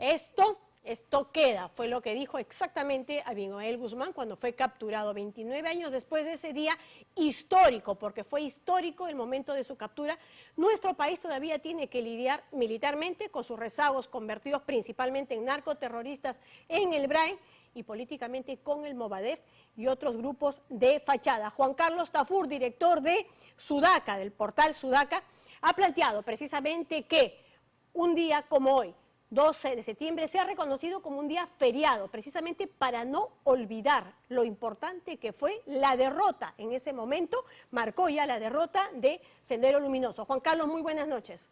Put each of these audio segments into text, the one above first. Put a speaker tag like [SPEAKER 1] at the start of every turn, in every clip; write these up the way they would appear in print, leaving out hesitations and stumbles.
[SPEAKER 1] Esto queda, fue lo que dijo exactamente Abimael Guzmán cuando fue capturado 29 años después de ese día histórico, porque fue histórico el momento de su captura. Nuestro país todavía tiene que lidiar militarmente con sus rezagos convertidos principalmente en narcoterroristas en el Brain y políticamente con el Movadef y otros grupos de fachada. Juan Carlos Tafur, director de Sudaca, del portal Sudaca, ha planteado precisamente que un día como hoy, 12 de septiembre, se ha reconocido como un día feriado, precisamente para no olvidar lo importante que fue la derrota. En ese momento marcó ya la derrota de Sendero Luminoso. Juan Carlos, muy buenas noches.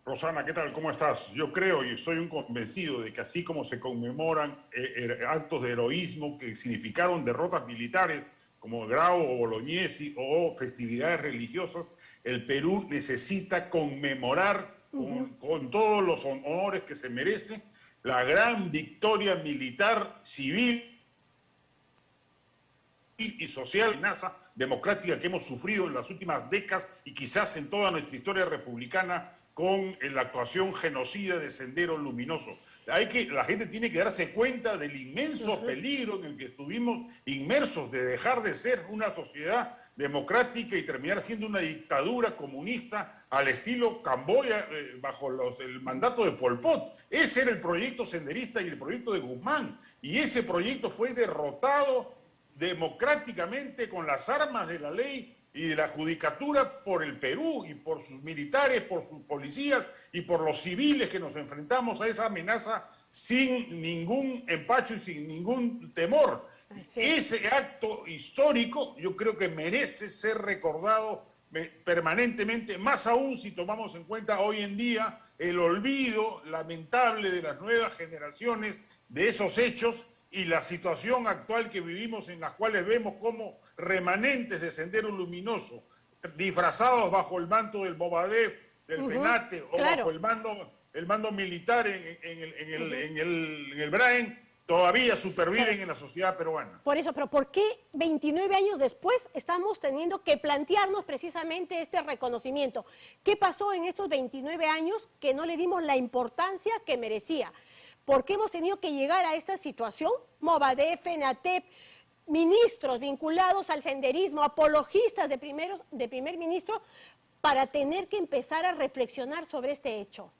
[SPEAKER 2] Rosana, ¿qué tal? ¿Cómo estás? Yo creo y soy un convencido de que así como se conmemoran actos de heroísmo que significaron derrotas militares, como Grau o Bolognesi o festividades religiosas, el Perú necesita conmemorar con todos los honores que se merece la gran victoria militar, civil y social, amenaza democrática que hemos sufrido en las últimas décadas y quizás en toda nuestra historia republicana con la actuación genocida de Sendero Luminoso. La gente tiene que darse cuenta del inmenso peligro en el que estuvimos inmersos de dejar de ser una sociedad democrática y terminar siendo una dictadura comunista al estilo Camboya bajo el mandato de Pol Pot. Ese era el proyecto senderista y el proyecto de Guzmán. Y ese proyecto fue derrotado democráticamente con las armas de la ley y de la judicatura por el Perú y por sus militares, por sus policías y por los civiles que nos enfrentamos a esa amenaza sin ningún empacho y sin ningún temor. Ese acto histórico yo creo que merece ser recordado permanentemente, más aún si tomamos en cuenta hoy en día el olvido lamentable de las nuevas generaciones de esos hechos y la situación actual que vivimos, en las cuales vemos como remanentes de Sendero Luminoso, disfrazados bajo el manto del Movadef, del FENATE, o bajo el mando militar en el Brain, todavía superviven en la sociedad peruana.
[SPEAKER 1] Por eso, pero ¿por qué 29 años después estamos teniendo que plantearnos precisamente este reconocimiento? ¿Qué pasó en estos 29 años que no le dimos la importancia que merecía? ¿Por qué hemos tenido que llegar a esta situación? Movadef, FENATEP, ministros vinculados al senderismo, apologistas de primer ministro, para tener que empezar a reflexionar sobre este hecho.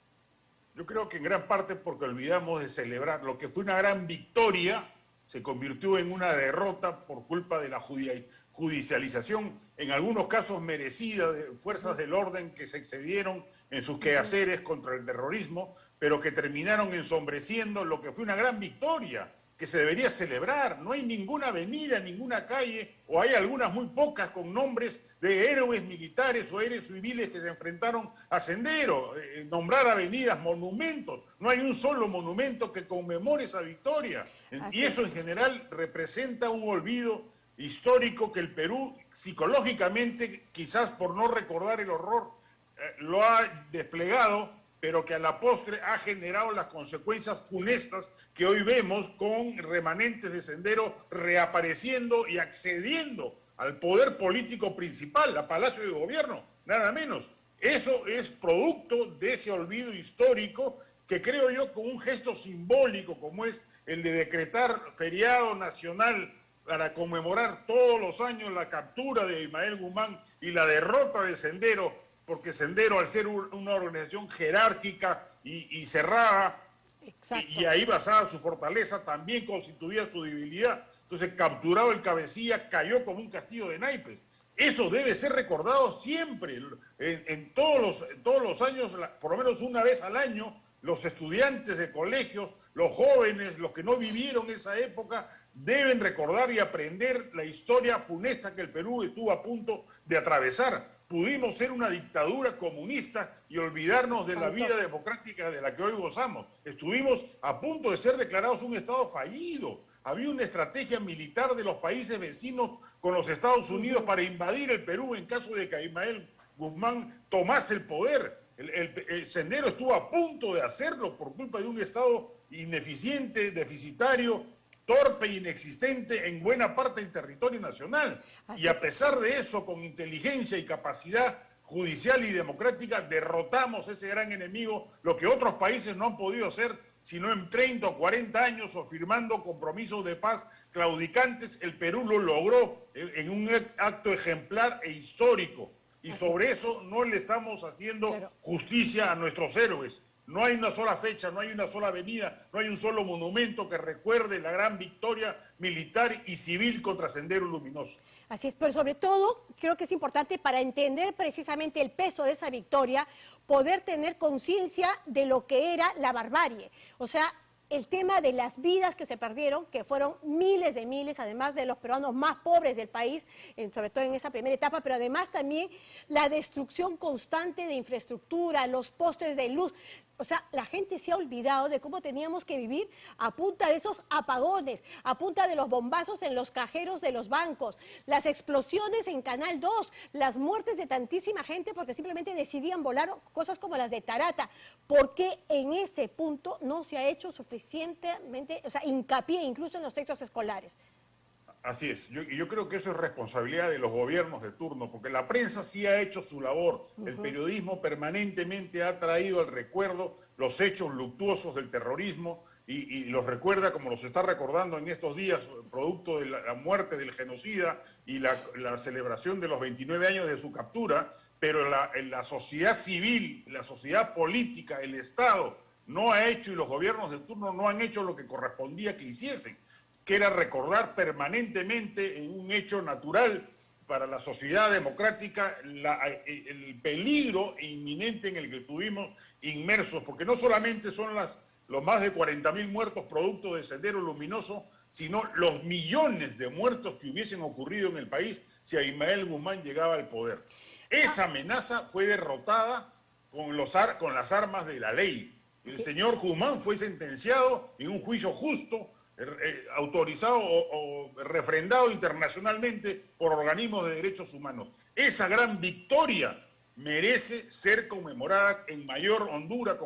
[SPEAKER 2] Yo creo que en gran parte porque olvidamos de celebrar lo que fue una gran victoria, se convirtió en una derrota por culpa de la judicialización, en algunos casos merecida, de fuerzas del orden que se excedieron en sus quehaceres contra el terrorismo, pero que terminaron ensombreciendo lo que fue una gran victoria que se debería celebrar. No hay ninguna avenida, ninguna calle, o hay algunas muy pocas con nombres de héroes militares o héroes civiles que se enfrentaron a Sendero. Nombrar avenidas, monumentos, no hay un solo monumento que conmemore esa victoria. Y eso en general representa un olvido histórico que el Perú psicológicamente, quizás por no recordar el horror, lo ha desplegado, pero que a la postre ha generado las consecuencias funestas que hoy vemos con remanentes de Sendero reapareciendo y accediendo al poder político principal, a Palacio de Gobierno, nada menos. Eso es producto de ese olvido histórico que creo yo con un gesto simbólico como es el de decretar feriado nacional para conmemorar todos los años la captura de Abimael Guzmán y la derrota de Sendero, porque Sendero, al ser una organización jerárquica y cerrada, y ahí basada su fortaleza, también constituía su debilidad. Entonces, capturado el cabecilla, cayó como un castillo de naipes. Eso debe ser recordado siempre, en todos los años, por lo menos una vez al año. Los estudiantes de colegios, los jóvenes, los que no vivieron esa época, deben recordar y aprender la historia funesta que el Perú estuvo a punto de atravesar. Pudimos ser una dictadura comunista y olvidarnos de la vida democrática de la que hoy gozamos. Estuvimos a punto de ser declarados un Estado fallido. Había una estrategia militar de los países vecinos con los Estados Unidos para invadir el Perú en caso de que Abimael Guzmán tomase el poder. El Sendero estuvo a punto de hacerlo por culpa de un Estado ineficiente, deficitario, torpe e inexistente en buena parte del territorio nacional. Y a pesar de eso, con inteligencia y capacidad judicial y democrática, derrotamos a ese gran enemigo, lo que otros países no han podido hacer sino en 30 o 40 años o firmando compromisos de paz claudicantes. El Perú lo logró en un acto ejemplar e histórico. Y sobre eso no le estamos haciendo justicia a nuestros héroes. No hay una sola fecha, no hay una sola avenida, no hay un solo monumento que recuerde la gran victoria militar y civil contra Sendero Luminoso.
[SPEAKER 1] Así es, pero sobre todo creo que es importante para entender precisamente el peso de esa victoria, poder tener conciencia de lo que era la barbarie. O sea, el tema de las vidas que se perdieron, que fueron miles de miles, además de los peruanos más pobres del país, sobre todo en esa primera etapa, pero además también la destrucción constante de infraestructura, los postes de luz. O sea, la gente se ha olvidado de cómo teníamos que vivir a punta de esos apagones, a punta de los bombazos en los cajeros de los bancos, las explosiones en Canal 2, las muertes de tantísima gente porque simplemente decidían volar, cosas como las de Tarata. ¿Por qué en ese punto no se ha hecho suficientemente, o sea, hincapié incluso en los textos escolares?
[SPEAKER 2] Así es, yo creo que eso es responsabilidad de los gobiernos de turno, porque la prensa sí ha hecho su labor. El periodismo permanentemente ha traído al recuerdo los hechos luctuosos del terrorismo y los recuerda como los está recordando en estos días, producto de la muerte del genocida y la celebración de los 29 años de su captura, pero la sociedad civil, la sociedad política, el Estado no ha hecho y los gobiernos de turno no han hecho lo que correspondía que hiciesen, que era recordar permanentemente en un hecho natural para la sociedad democrática el peligro inminente en el que estuvimos inmersos, porque no solamente son los más de 40.000 muertos producto de Sendero Luminoso, sino los millones de muertos que hubiesen ocurrido en el país si Ismael Guzmán llegaba al poder. Esa amenaza fue derrotada con las armas de la ley. El señor Guzmán fue sentenciado en un juicio justo, autorizado o refrendado internacionalmente por organismos de derechos humanos. Esa gran victoria merece ser conmemorada con mayor hondura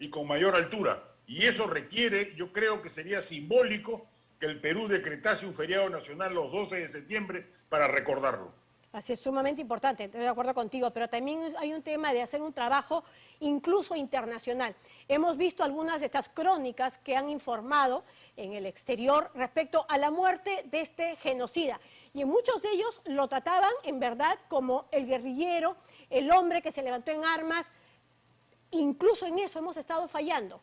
[SPEAKER 2] y con mayor altura. Y eso requiere, yo creo que sería simbólico que el Perú decretase un feriado nacional los 12 de septiembre para recordarlo.
[SPEAKER 1] Así es, sumamente importante, estoy de acuerdo contigo, pero también hay un tema de hacer un trabajo incluso internacional. Hemos visto algunas de estas crónicas que han informado en el exterior respecto a la muerte de este genocida. Y en muchos de ellos lo trataban en verdad como el guerrillero, el hombre que se levantó en armas. Incluso en eso hemos estado fallando.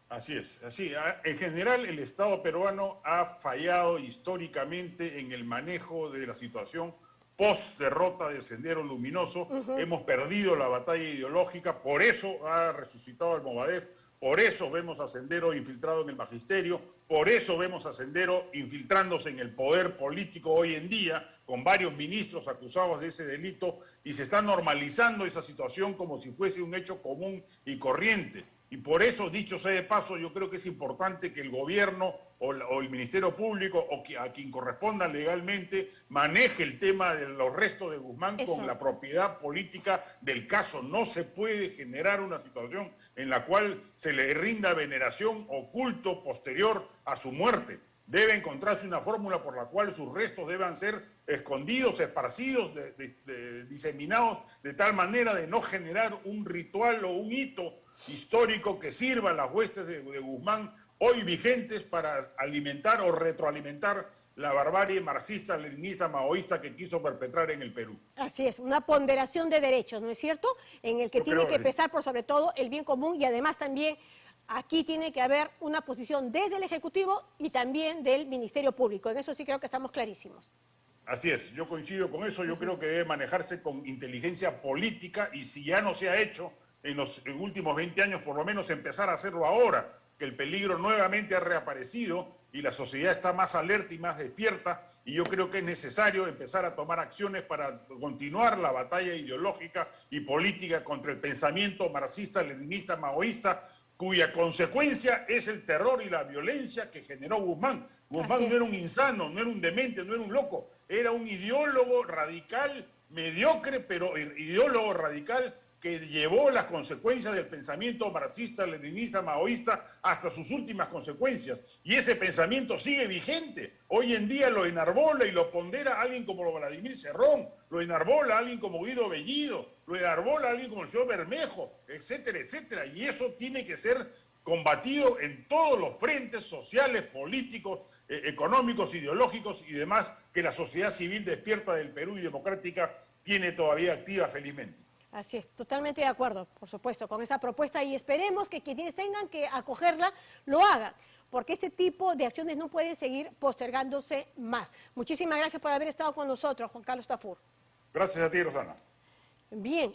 [SPEAKER 2] Así es, así. En general el Estado peruano ha fallado históricamente en el manejo de la situación post-derrota de Sendero Luminoso. Hemos perdido la batalla ideológica, por eso ha resucitado el Movadef, por eso vemos a Sendero infiltrado en el magisterio, por eso vemos a Sendero infiltrándose en el poder político hoy en día, con varios ministros acusados de ese delito, y se está normalizando esa situación como si fuese un hecho común y corriente. Y por eso, dicho sea de paso, yo creo que es importante que el gobierno o el Ministerio Público o a quien corresponda legalmente maneje el tema de los restos de Guzmán con la propiedad política del caso. No se puede generar una situación en la cual se le rinda veneración o culto posterior a su muerte. Debe encontrarse una fórmula por la cual sus restos deban ser escondidos, esparcidos, diseminados, de tal manera de no generar un ritual o un hito histórico que sirva a las huestes de Guzmán hoy vigentes para alimentar o retroalimentar la barbarie marxista, leninista, maoísta que quiso perpetrar en el Perú.
[SPEAKER 1] Así es, una ponderación de derechos, ¿no es cierto? En el que tiene que pesar por sobre todo el bien común y además también aquí tiene que haber una posición desde el Ejecutivo y también del Ministerio Público. En eso sí creo que estamos clarísimos.
[SPEAKER 2] Así es, yo coincido con eso, yo creo que debe manejarse con inteligencia política y si ya no se ha hecho en los últimos 20 años, por lo menos empezar a hacerlo ahora, que el peligro nuevamente ha reaparecido y la sociedad está más alerta y más despierta, y yo creo que es necesario empezar a tomar acciones para continuar la batalla ideológica y política contra el pensamiento marxista, leninista, maoísta, cuya consecuencia es el terror y la violencia que generó Guzmán. Guzmán no era un insano, no era un demente, no era un loco, era un ideólogo radical, mediocre, pero ideólogo radical, que llevó las consecuencias del pensamiento marxista, leninista, maoísta hasta sus últimas consecuencias. Y ese pensamiento sigue vigente. Hoy en día lo enarbola y lo pondera alguien como Vladimir Cerrón, lo enarbola alguien como Guido Bellido, lo enarbola alguien como el señor Bermejo, etcétera, etcétera. Y eso tiene que ser combatido en todos los frentes sociales, políticos, económicos, ideológicos y demás que la sociedad civil despierta del Perú y democrática tiene todavía activa, felizmente.
[SPEAKER 1] Así es, totalmente de acuerdo, por supuesto, con esa propuesta y esperemos que quienes tengan que acogerla lo hagan, porque este tipo de acciones no pueden seguir postergándose más. Muchísimas gracias por haber estado con nosotros, Juan Carlos Tafur.
[SPEAKER 2] Gracias a ti, Rosana.
[SPEAKER 1] Bien.